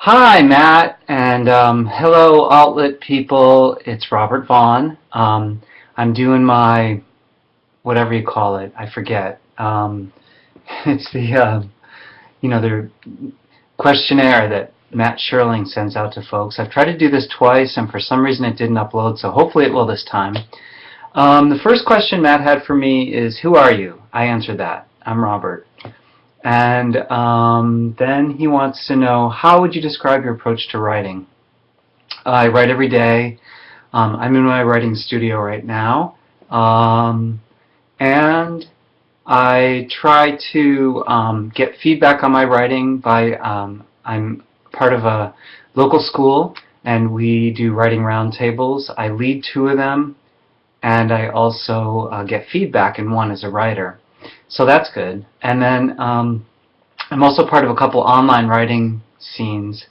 Hi, Matt, and hello, Outlet people. It's Robert Vaughn. I'm doing my whatever you call it. I forget. It's the questionnaire that Matt Sherling sends out to folks. I've tried to do this twice, and for some reason it didn't upload. So hopefully it will this time. The first question Matt had for me is, "Who are you?" I answered that. I'm Robert. And then he wants to know, how would you describe your approach to writing? I write every day. I'm in my writing studio right now. And I try to get feedback on my writing by, I'm part of a local school, and we do writing roundtables. I lead two of them, and I also get feedback in one as a writer. So that's good. And then I'm also part of a couple online writing scenes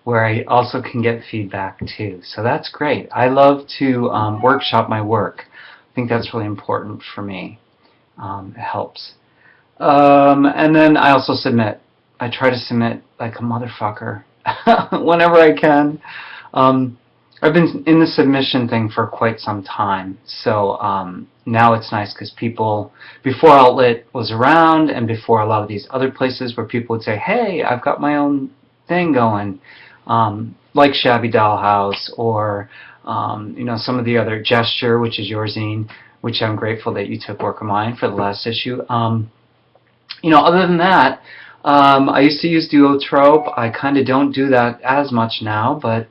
where I also can get feedback too. So that's great. I love to workshop my work. I think that's really important for me. It helps. And then I also submit. I try to submit like a motherfucker whenever I can. I've been in the submission thing for quite some time, so now it's nice because people, before Outlet was around and before a lot of these other places where people would say, "Hey, I've got my own thing going," like Shabby Dollhouse or some of the other Gesture, which is your zine, which I'm grateful that you took work of mine for the last issue. Other than that, I used to use Duotrope. I kind of don't do that as much now, but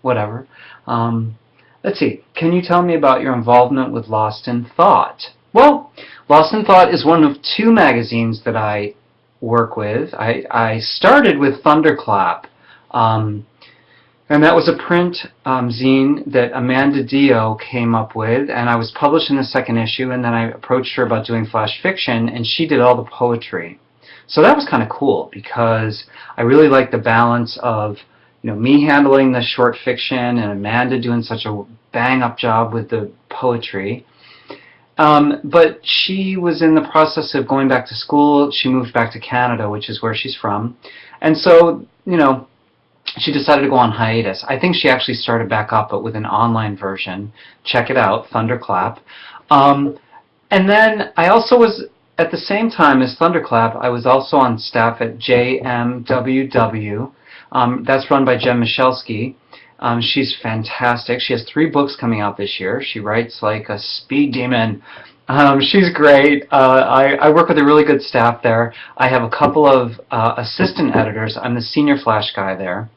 whatever. Let's see. Can you tell me about your involvement with Lost in Thought? Well, Lost in Thought is one of two magazines that I work with. I started with Thunderclap, and that was a print zine that Amanda Dio came up with, and I was published in the second issue, and then I approached her about doing flash fiction, and she did all the poetry. So that was kind of cool because I really liked the balance of me handling the short fiction and Amanda doing such a bang-up job with the poetry. But she was in the process of going back to school. She moved back to Canada, which is where she's from. And so, she decided to go on hiatus. I think she actually started back up, but with an online version. Check it out, Thunderclap. And then I also was, at the same time as Thunderclap, I was also on staff at JMWW. That's run by Jen Michalski. She's fantastic. She has 3 books coming out this year. She writes like a speed demon. She's great. I work with a really good staff there. I have a couple of assistant editors. I'm the senior flash guy there.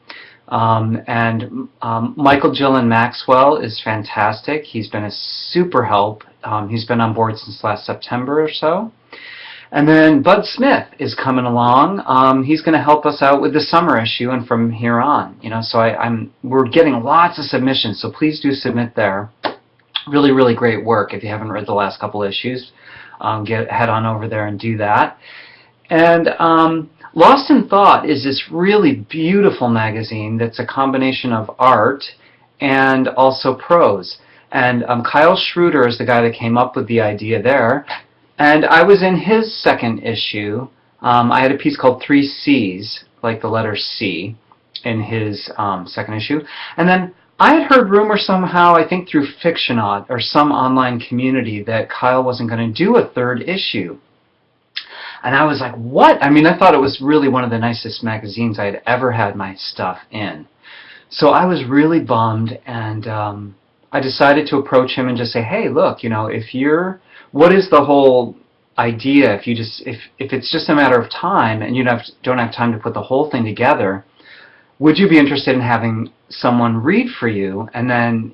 And Michael Gillen Maxwell is fantastic. He's been a super help. He's been on board since last September or so. And then Bud Smith is coming along. He's going to help us out with the summer issue and from here on. So we're getting lots of submissions, so please do submit there. Really, really great work. If you haven't read the last couple issues, head on over there and do that. And Lost in Thought is this really beautiful magazine that's a combination of art and also prose. And Kyle Schroeder is the guy that came up with the idea there. And I was in his second issue. I had a piece called 3 C's, like the letter C, in his second issue. And then I had heard rumors somehow, I think through Fictionaut or some online community, that Kyle wasn't going to do a third issue. And I was like, what? I mean, I thought it was really one of the nicest magazines I had ever had my stuff in. So I was really bummed, and I decided to approach him and just say, hey, look, what is the whole idea if it's just a matter of time and you don't have time to put the whole thing together? Would you be interested in having someone read for you? And then,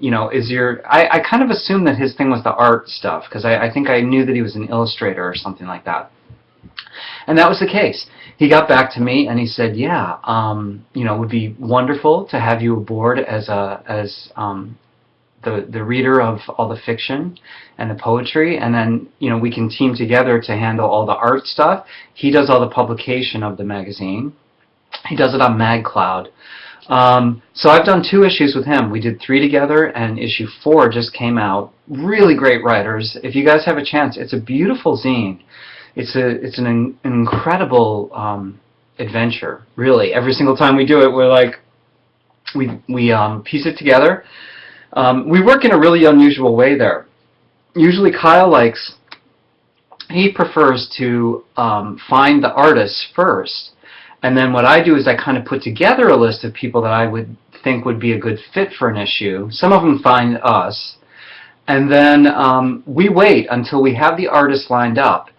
I kind of assumed that his thing was the art stuff, because I think I knew that he was an illustrator or something like that. And that was the case. He got back to me and he said, yeah, it would be wonderful to have you aboard as the reader of all the fiction and the poetry, and then we can team together to handle all the art stuff. He does all the publication of the magazine. He does it on MagCloud. So I've done 2 issues with him. We did 3 together, and issue 4 just came out. Really great writers. If you guys have a chance, it's a beautiful zine. It's an incredible adventure, really. Every single time we do it, we're like, we piece it together. We work in a really unusual way there. Usually Kyle he prefers to find the artists first. And then what I do is I kind of put together a list of people that I would think would be a good fit for an issue. Some of them find us. And then we wait until we have the artist lined up.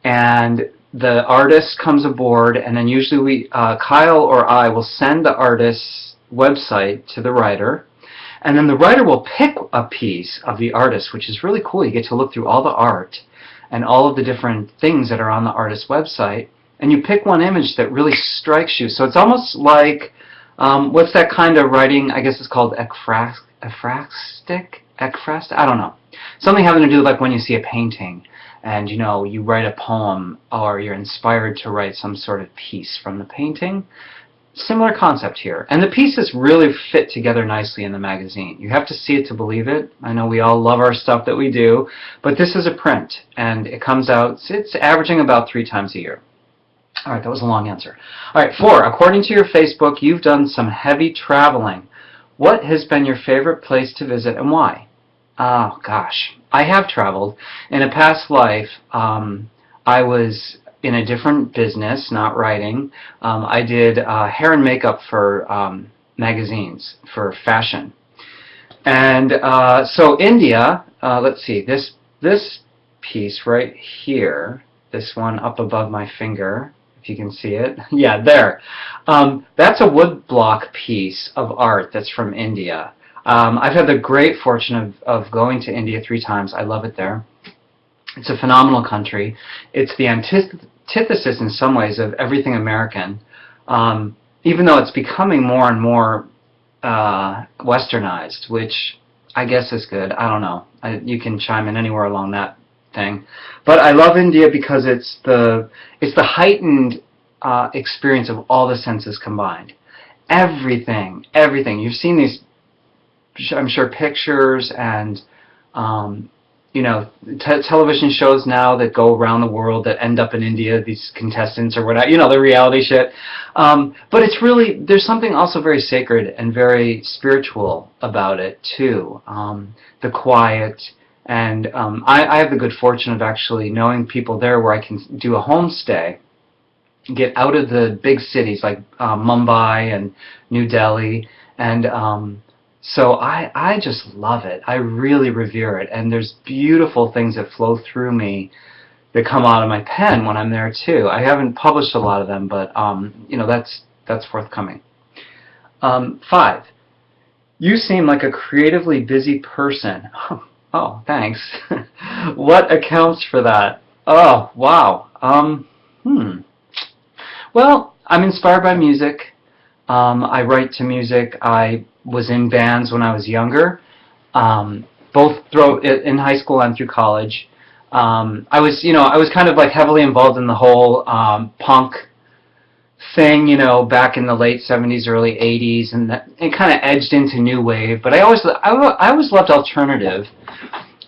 And the artist comes aboard, and then usually Kyle or I will send the artist's website to the writer. And then the writer will pick a piece of the artist, which is really cool. You get to look through all the art and all of the different things that are on the artist's website. And you pick one image that really strikes you. So it's almost like, what's that kind of writing? I guess it's called ekphrastic? I don't know. Something having to do like when you see a painting and, you know, you write a poem or you're inspired to write some sort of piece from the painting. Similar concept here. And the pieces really fit together nicely in the magazine. You have to see it to believe it. I know we all love our stuff that we do, but this is a print, and it comes out, it's averaging about 3 times a year. All right, that was a long answer. All right, 4, according to your Facebook, you've done some heavy traveling. What has been your favorite place to visit and why? Oh, gosh. I have traveled. In a past life, I was in a different business, not writing. I did hair and makeup for magazines, for fashion. And so India, let's see, this piece right here, this one up above my finger, if you can see it. Yeah, there. That's a woodblock piece of art that's from India. I've had the great fortune of going to India 3 times. I love it there. It's a phenomenal country. It's the antithesis in some ways of everything American, even though it's becoming more and more westernized, which I guess is good. I don't know. You can chime in anywhere along that thing. But I love India because it's the heightened experience of all the senses combined. Everything. You've seen these, I'm sure, pictures and you know, television shows now that go around the world that end up in India, these contestants or whatever, you know, the reality shit. But it's really, there's something also very sacred and very spiritual about it, too. The quiet, and I have the good fortune of actually knowing people there where I can do a homestay, get out of the big cities like Mumbai and New Delhi, and so I just love it. I really revere it. And there's beautiful things that flow through me that come out of my pen when I'm there too. I haven't published a lot of them, but you know, that's forthcoming. 5. You seem like a creatively busy person. Oh, thanks. What accounts for that? Oh, wow. Well, I'm inspired by music. I write to music. I was in bands when I was younger, both in high school and through college. I was kind of like heavily involved in the whole punk thing, you know, back in the late 70s, early 80s, and it kind of edged into new wave. But I always loved alternative.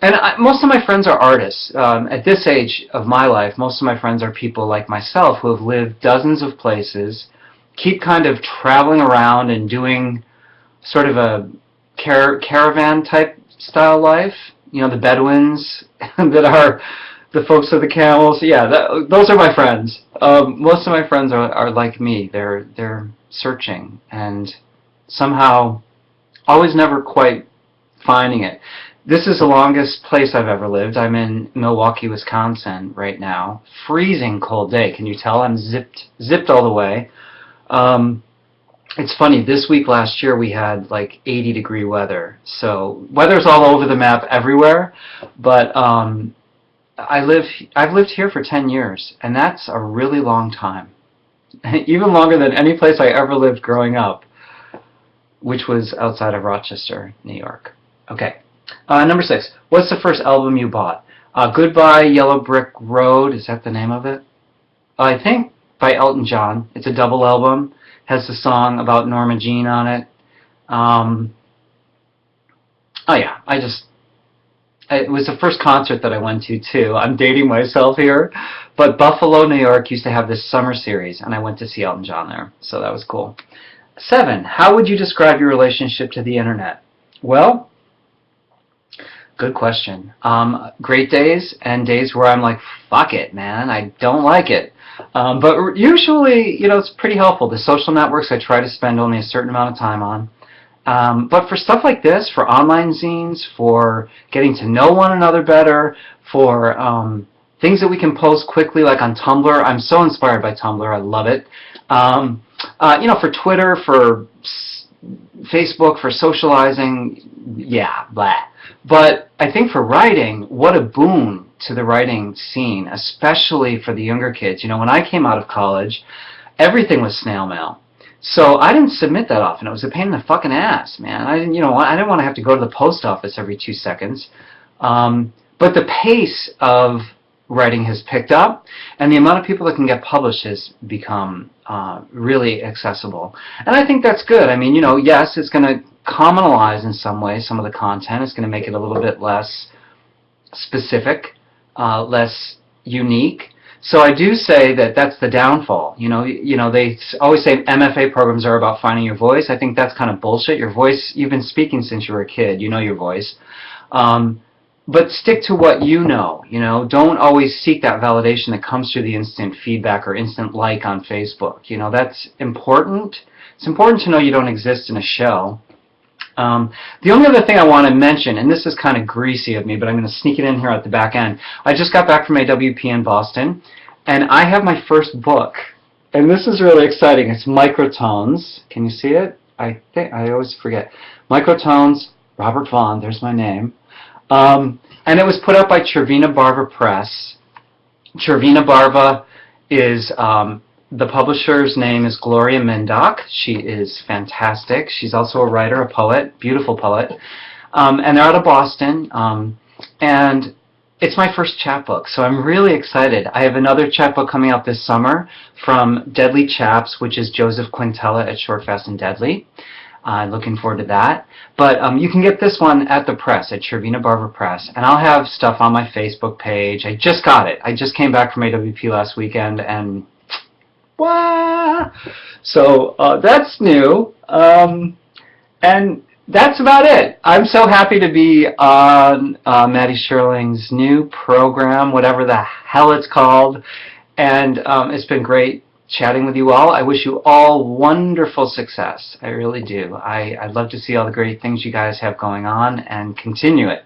And most of my friends are artists. At this age of my life, most of my friends are people like myself who have lived dozens of places, keep kind of traveling around and doing sort of a caravan type style life. You know, the Bedouins that are the folks of the camels. Yeah, those are my friends. Most of my friends are like me. They're searching and somehow always never quite finding it. This is the longest place I've ever lived. I'm in Milwaukee, Wisconsin right now. Freezing cold day. Can you tell? I'm zipped all the way. It's funny, this week last year we had like 80-degree weather. So weather's all over the map everywhere, but I've lived here for 10 years, and that's a really long time. Even longer than any place I ever lived growing up, which was outside of Rochester, New York. Okay, number 6. What's the first album you bought? Goodbye Yellow Brick Road, is that the name of it? I think by Elton John. It's a double album. Has the song about Norma Jean on it. Oh yeah, it was the first concert that I went to, too. I'm dating myself here. But Buffalo, New York used to have this summer series, and I went to see Elton John there. So that was cool. 7, how would you describe your relationship to the internet? Well, good question. Great days and days where I'm like, fuck it, man, I don't like it. But usually, it's pretty helpful. The social networks I try to spend only a certain amount of time on. But for stuff like this, for online zines, for getting to know one another better, for things that we can post quickly, like on Tumblr, I'm so inspired by Tumblr. I love it. For Twitter, for Facebook, for socializing, yeah, blah. But I think for writing, what a boon to the writing scene, especially for the younger kids. When I came out of college, everything was snail mail. So I didn't submit that often. It was a pain in the fucking ass, man. I didn't want to have to go to the post office every 2 seconds. But the pace of writing has picked up, and the amount of people that can get published has become really accessible. And I think that's good. I mean, yes, it's going to commonalize in some way some of the content. It's going to make it a little bit less specific, less unique. So I do say that that's the downfall. They always say MFA programs are about finding your voice. I think that's kind of bullshit. Your voice, you've been speaking since you were a kid. You know your voice. But stick to what you know. Don't always seek that validation that comes through the instant feedback or instant like on Facebook. That's important. It's important to know you don't exist in a shell. The only other thing I want to mention, and this is kind of greasy of me, but I'm going to sneak it in here at the back end. I just got back from AWP in Boston, and I have my first book. And this is really exciting. It's Microtones. Can you see it? I always forget. Microtones, Robert Vaughn, there's my name. And it was put out by Chervina Barva Press. Chervina Barva is, the publisher's name is Gloria Mindock. She is fantastic. She's also a writer, a poet, beautiful poet. And they're out of Boston. And it's my first chapbook, so I'm really excited. I have another chapbook coming out this summer from Deadly Chaps, which is Joseph Quintella at Short, Fast, and Deadly. Looking forward to that. But you can get this one at the press, at Chervina Barva Press. And I'll have stuff on my Facebook page. I just got it. I just came back from AWP last weekend, and wah! So that's new. And that's about it. I'm so happy to be on Maddie Sherling's new program, whatever the hell it's called. And it's been great chatting with you all. I wish you all wonderful success. I really do. I'd love to see all the great things you guys have going on and continue it.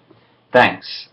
Thanks.